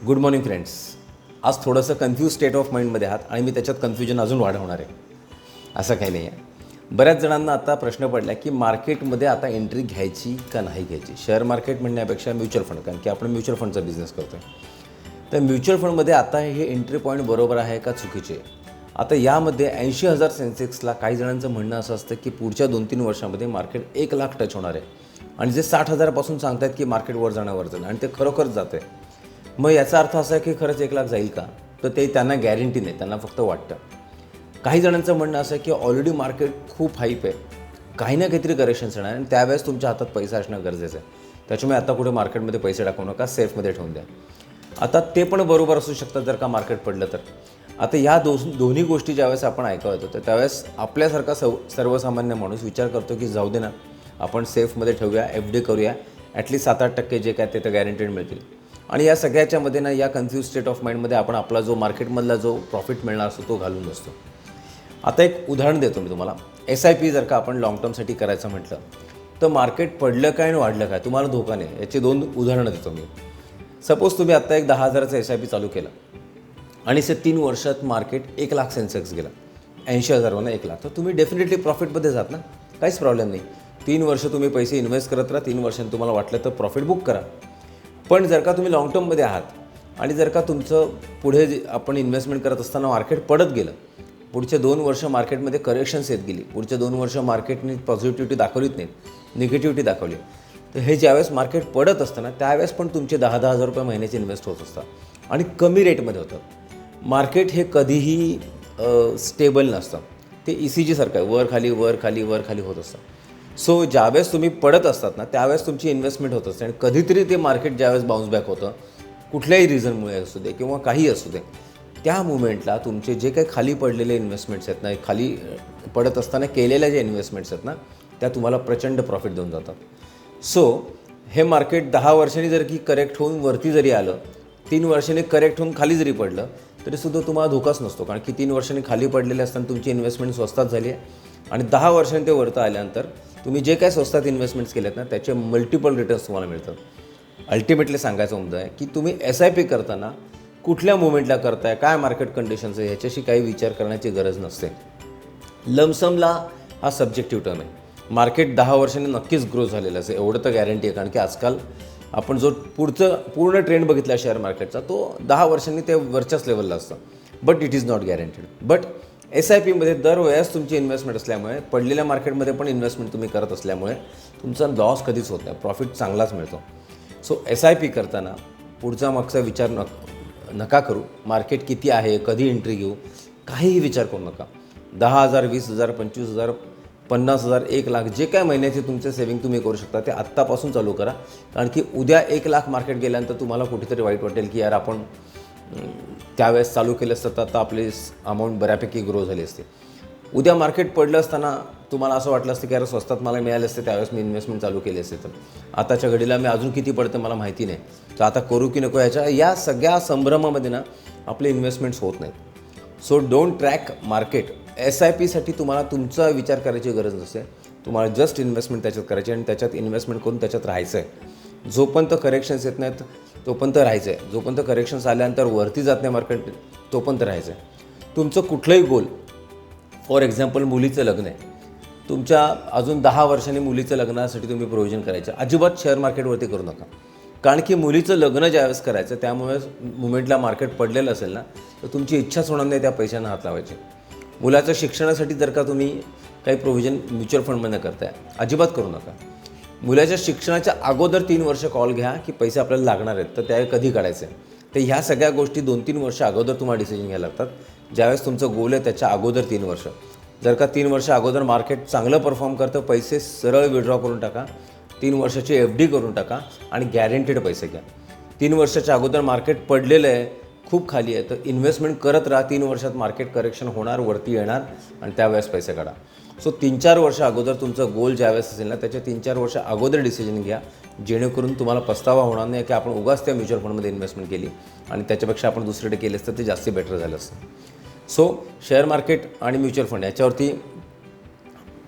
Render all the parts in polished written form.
Good morning friends. आज थोडंसं confuse state of माइंडमध्ये आहात आणि मी त्याच्यात कन्फ्युजन अजून वाढवणार आहे. असं काही नाही आहे. बऱ्याच जणांना आता प्रश्न पडला की मार्केटमध्ये आता एंट्री घ्यायची का नाही घ्यायची. शेअर मार्केट म्हणण्यापेक्षा म्युच्युअल फंड, कारण की आपण म्युच्युअल फंडचा बिझनेस करतो आहे. तर म्युच्युअल फंडमध्ये आता हे एंट्री पॉईंट बरोबर आहे का चुकीचे. आता यामध्ये 80,000 सेन्सेक्सला काही जणांचं म्हणणं असं असतं की पुढच्या 2-3 वर्षामध्ये मार्केट 1,00,000 टच होणार आहे आणि जे 60,000पासून सांगतात की मार्केट वर जाणार आणि ते खरोखरच जातं आहे. मग याचा अर्थ असा आहे की खरंच 1,00,000 जाईल का. तर ते त्यांना गॅरंटी नाही, त्यांना फक्त वाटतं. काही जणांचं म्हणणं असं आहे की ऑलरेडी मार्केट खूप हाईप आहे, काही ना काहीतरी करेक्शन्स येणार आणि त्यावेळेस तुमच्या हातात पैसा असणं गरजेचं आहे. त्याच्यामुळे आता कुठे मार्केटमध्ये पैसे टाकू नका, सेफमध्ये ठेवून द्या. आता ते पण बरोबर असू शकतं जर का मार्केट पडलं तर. आता या दोन्ही गोष्टी ज्यावेळेस आपण ऐकत होतो त्यावेळेस आपल्यासारखा सर्वसामान्य माणूस विचार करतो की जाऊ दे ना, आपण सेफमध्ये ठेवूया, FD करूया, ॲटलीस्ट 7-8% जे काय ते तर गॅरंटेड मिळतील. आणि या सगळ्याच्यामध्ये ना, या कन्फ्यूज स्टेट ऑफ माइंडमध्ये आपण आपला जो मार्केटमधला जो प्रॉफिट मिळणार असतो तो घालून बसतो. आता एक उदाहरण देतो मी तुम्हाला. SIP जर का आपण लाँग टर्मसाठी करायचं म्हटलं तर मार्केट पडलं काय आणि वाढलं काय तुम्हाला धोका नाही. याची 2 उदाहरणं देतो मी. सपोज तुम्ही आत्ता एक 10,000चा SIP चालू केला आणि 3 वर्षात मार्केट 1,00,000 सेन्सेक्स गेला, 80,000वरून 1,00,000, तर तुम्ही डेफिनेटली प्रॉफिटमध्ये जात ना, काहीच प्रॉब्लेम नाही. 3 वर्ष तुम्ही पैसे इन्व्हेस्ट करत राहा, 3 वर्षांनी तुम्हाला वाटलं तर प्रॉफिट बुक करा. पण जर का तुम्ही लाँग टर्ममध्ये आहात आणि जर का तुमचं पुढे आपण इन्व्हेस्टमेंट करत असताना मार्केट पडत गेलं, पुढचे 2 वर्ष मार्केटमध्ये करेक्शन्स येत गेली, पुढचे 2 वर्ष मार्केटने पॉझिटिव्हिटी दाखवलीच नाही, निगेटिव्हिटी दाखवली, तर हे ज्यावेळेस मार्केट पडत असताना त्यावेळेस पण तुमचे 10,000 रुपये महिन्याचे इन्व्हेस्ट होत असतात आणि कमी रेटमध्ये होतात. मार्केट हे कधीही स्टेबल नसतं, ते ECG सारखं आहे, वर खाली वर खाली वर खाली होत असतं. सो ज्यावेळेस तुम्ही पडत असतात ना त्यावेळेस तुमची इन्व्हेस्टमेंट होत असते आणि कधीतरी ते मार्केट ज्यावेळेस बाउन्स बॅक होतं, कुठल्याही रिझनमुळे असू दे किंवा काही असू दे, त्या मुमेंटला तुमचे जे काही खाली पडलेले इन्व्हेस्टमेंट्स आहेत ना, खाली पडत असताना केलेल्या ज्या इन्व्हेस्टमेंट्स आहेत ना, त्या तुम्हाला प्रचंड प्रॉफिट देऊन जातात. सो हे मार्केट 10 वर्षांनी जर की करेक्ट होऊन वरती जरी आलं, 3 वर्षांनी करेक्ट होऊन खाली जरी पडलं तरीसुद्धा तुम्हाला धोकाच नसतो, कारण की 3 वर्षांनी खाली पडलेले असताना तुमची इन्व्हेस्टमेंट स्वस्तात झाली आहे आणि 10 वर्षांनी ते वरतं आल्यानंतर तुम्ही जे काय स्वस्तात इन्व्हेस्टमेंट्स केलेत ना त्याचे मल्टिपल रिटर्न्स तुम्हाला मिळतात. अल्टिमेटली सांगायचा मुद्दा आहे की तुम्ही SIP करताना कुठल्या मुवमेंटला करताय, काय मार्केट कंडिशन्स आहे, ह्याच्याशी काही विचार करण्याची गरज नसते. लमसमला हा सब्जेक्टिव्ह टर्म आहे. मार्केट 10 वर्षांनी नक्कीच ग्रो झालेलं असेल एवढं तर गॅरंटी आहे, कारण की आजकाल आपण जो पूर्ण ट्रेंड बघितला शेअर मार्केटचा तो 10 वर्षांनी ते वरच्याच लेवलला असतं. But it is not guaranteed. But SIPमध्ये दरवेळेस तुमची इन्व्हेस्टमेंट असल्यामुळे, पडलेल्या मार्केटमध्ये पण इन्व्हेस्टमेंट तुम्ही करत असल्यामुळे तुमचा लॉस कधीच होत नाही, प्रॉफिट चांगलाच मिळतो. सो SIP करताना पुढचा मागचा विचार नका करू. मार्केट किती आहे, कधी एंट्री घेऊ, काहीही विचार करू नका. 10,000, 20,000, 25,000, 50,000, 1,00,000 जे काय महिन्याचे तुमचे सेव्हिंग तुम्ही करू शकता ते आत्तापासून चालू करा, कारण की उद्या 1,00,000 मार्केट गेल्यानंतर तुम्हाला कुठेतरी वाईट वाटेल की यार आपण त्यावेळेस चालू केलं असतं तर आता आपली अमाऊंट बऱ्यापैकी ग्रो झाली असते. उद्या मार्केट पडलं असताना तुम्हाला असं वाटलं असतं की यार स्वस्तात मला मिळाले असते त्यावेळेस मी इन्व्हेस्टमेंट चालू केली असते, तर आताच्या घडीला मी अजून किती पडतं मला माहिती नाही, तर आता करू की नको, या सगळ्या संभ्रमामध्ये ना आपले इन्व्हेस्टमेंट्स होत नाहीत. So don't track market. SIPसाठी तुम्हाला तुमचा विचार करायची गरज नसते, तुम्हाला जस्ट इन्व्हेस्टमेंट त्याच्यात करायची आणि त्याच्यात इन्व्हेस्टमेंट करून त्याच्यात राहायचं आहे. जोपर्यंत करेक्शन्स येत नाहीत तोपर्यंत राहायचं आहे, जोपर्यंत करेक्शन्स आल्यानंतर वरती जात नाही मार्केट तोपर्यंत राहायचं आहे. तुमचं कुठलंही गोल, फॉर एक्झाम्पल मुलीचं लग्न आहे, तुमच्या अजून 10 वर्षांनी मुलीचं लग्नासाठी तुम्ही प्रोव्हिजन करायचं, अजिबात शेअर मार्केटवरती करू नका, कारण की मुलीचं लग्न ज्यावेळेस करायचं त्यामुळे मुमेंटला मार्केट पडलेलं असेल ना तर तुमची इच्छाच होणार नाही त्या पैशांना हात लावायची. मुलाच्या शिक्षणासाठी जर का तुम्ही काही प्रोव्हिजन म्युच्युअल फंडमध्ये करताय, अजिबात करू नका. मुलाच्या शिक्षणाच्या अगोदर 3 वर्ष कॉल घ्या की पैसे आपल्याला लागणार आहेत, तर त्या कधी काढायचे. तर ह्या सगळ्या गोष्टी 2-3 वर्ष अगोदर तुम्हाला डिसिजन घ्यायला लागतात. ज्यावेळेस तुमचं गोल आहे त्याच्या अगोदर 3 वर्ष. जर का 3 वर्ष अगोदर मार्केट चांगलं परफॉर्म करतं, पैसे सरळ विड्रॉ करून टाका, 3 वर्षाची FD करून टाका आणि गॅरंटेड पैसे घ्या. 3 वर्षाच्या अगोदर मार्केट पडलेलं आहे, खूप खाली आहे, तर इन्व्हेस्टमेंट करत राहा. 3 वर्षात मार्केट करेक्शन होणार, वरती येणार आणि त्यावेळेस पैसे काढा. सो 3-4 वर्ष अगोदर तुमचं गोल ज्यावेळेस असेल ना त्याच्या 3-4 वर्ष अगोदर डिसिजन घ्या, जेणेकरून तुम्हाला पस्तावा होणार नाही की आपण उगाच त्या म्युच्युअल फंडमध्ये इन्व्हेस्टमेंट केली आणि त्याच्यापेक्षा आपण दुसरीकडे केले असतं ते जास्त बेटर झालं असतं. सो शेअर मार्केट आणि म्युच्युअल फंड याच्यावरती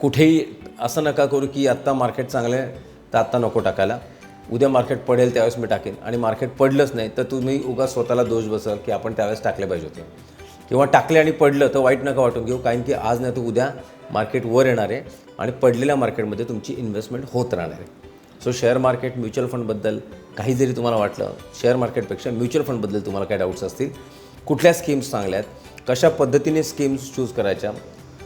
कुठेही असं नका करू की आत्ता मार्केट चांगलं आहे तर आत्ता नको टाकायला. उद्या मार्केट पडेल त्यावेळेस मी टाकेन आणि मार्केट पडलंच नाही तर तुम्ही उगा स्वतःला दोष बसाल की आपण त्यावेळेस टाकले पाहिजे होते, किंवा टाकले आणि पडलं तर वाईट नका वाटून घेऊ, कारण की आज नाही तर उद्या मार्केट वर येणार आहे आणि पडलेल्या मार्केटमध्ये तुमची इन्व्हेस्टमेंट होत राहणार आहे. सो शेअर मार्केट, म्युच्युअल फंडबद्दल काही जरी तुम्हाला वाटलं, शेअर मार्केटपेक्षा म्युच्युअल फंडबद्दल तुम्हाला काय डाऊट्स असतील, कुठल्या स्कीम्स चांगल्या आहेत, कशा पद्धतीने स्कीम्स चूज करायच्या,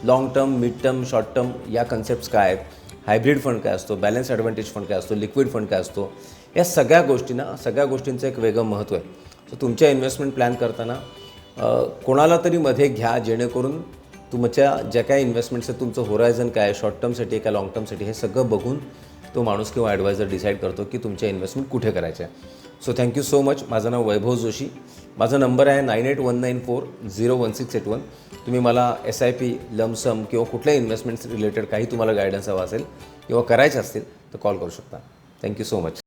long term, mid term, short term या कन्सेप्ट्स काय आहेत, हायब्रिड फंड काय असतो, बॅलन्स ॲडव्हान्टेज फंड काय असतो, लिक्विड फंड काय असतो, या सगळ्या गोष्टींचं एक वेगळं महत्त्व आहे. सो तुमच्या इन्व्हेस्टमेंट प्लॅन करताना कोणाला तरी मध्ये घ्या, जेणेकरून तुमच्या ज्या काय इन्व्हेस्टमेंट्स आहेत, तुमचं होरायझन काय आहे, शॉर्ट टर्मसाठी काय, लाँग टर्मसाठी, हे सगळं बघून तो माणूस किंवा ॲडवायझर डिसाईड करतो की तुमच्या इन्व्हेस्टमेंट कुठे करायचं आहे. So thank you so much. माझं नाव वैभव जोशी. माझा नंबर आहे 9819401681. तुम्ही मला SIP, लमसम किंवा कुठल्या इन्व्हेस्टमेंट्स रिलेटेड काही तुम्हाला गायडन्स हवा असेल किंवा करायचे असतील तर कॉल करू शकता. Thank you so much.